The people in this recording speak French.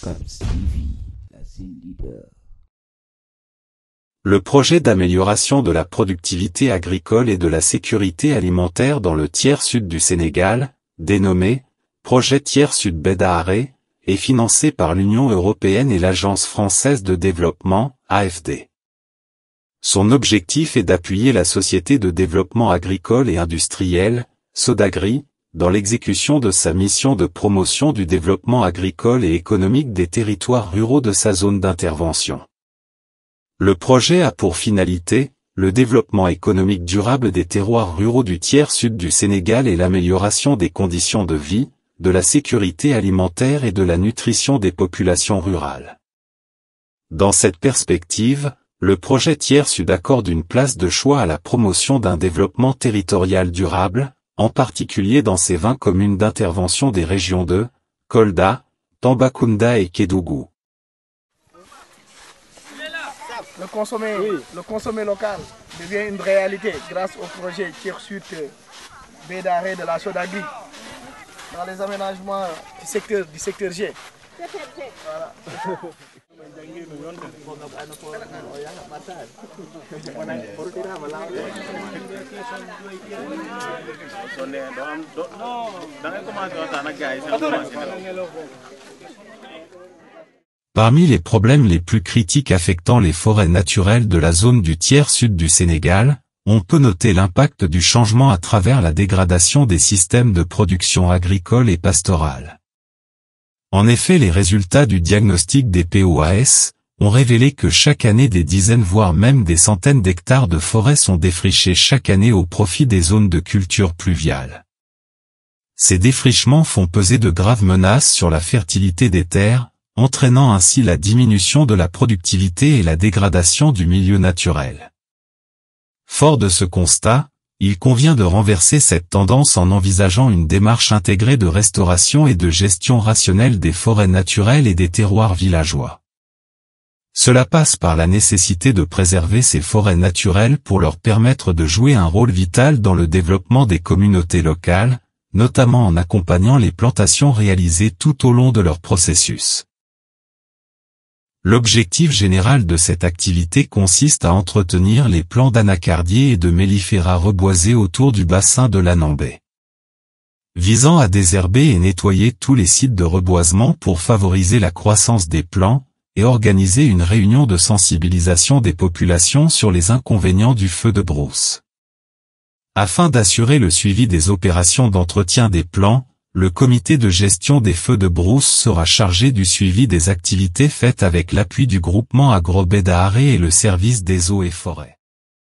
Comes TV, la scène leader. Le projet d'amélioration de la productivité agricole et de la sécurité alimentaire dans le tiers sud du Sénégal, dénommé « Projet Tiers Sud Bédaharé », est financé par l'Union européenne et l'Agence française de développement, AFD. Son objectif est d'appuyer la Société de développement agricole et industriel, Sodagri, dans l'exécution de sa mission de promotion du développement agricole et économique des territoires ruraux de sa zone d'intervention. Le projet a pour finalité, le développement économique durable des terroirs ruraux du tiers sud du Sénégal et l'amélioration des conditions de vie, de la sécurité alimentaire et de la nutrition des populations rurales. Dans cette perspective, le projet Tiers Sud accorde une place de choix à la promotion d'un développement territorial durable, en particulier dans ces 20 communes d'intervention des régions de Kolda, Tambacounda et Kédougou. Le consommé local devient une réalité grâce au projet Tiers Sud Bédaharé de la Sodagri dans les aménagements du secteur G. Voilà. Parmi les problèmes les plus critiques affectant les forêts naturelles de la zone du tiers sud du Sénégal, on peut noter l'impact du changement à travers la dégradation des systèmes de production agricole et pastorale. En effet, les résultats du diagnostic des POAS ont révélé que chaque année des dizaines voire même des centaines d'hectares de forêts sont défrichés chaque année au profit des zones de culture pluviale. Ces défrichements font peser de graves menaces sur la fertilité des terres, entraînant ainsi la diminution de la productivité et la dégradation du milieu naturel. Fort de ce constat, il convient de renverser cette tendance en envisageant une démarche intégrée de restauration et de gestion rationnelle des forêts naturelles et des terroirs villageois. Cela passe par la nécessité de préserver ces forêts naturelles pour leur permettre de jouer un rôle vital dans le développement des communautés locales, notamment en accompagnant les plantations réalisées tout au long de leur processus. L'objectif général de cette activité consiste à entretenir les plants d'anacardiers et de mellifera reboisés autour du bassin de l'Anambé, visant à désherber et nettoyer tous les sites de reboisement pour favoriser la croissance des plants, et organiser une réunion de sensibilisation des populations sur les inconvénients du feu de brousse. Afin d'assurer le suivi des opérations d'entretien des plants, le comité de gestion des feux de brousse sera chargé du suivi des activités faites avec l'appui du groupement Agro Bédaharé et le service des eaux et forêts.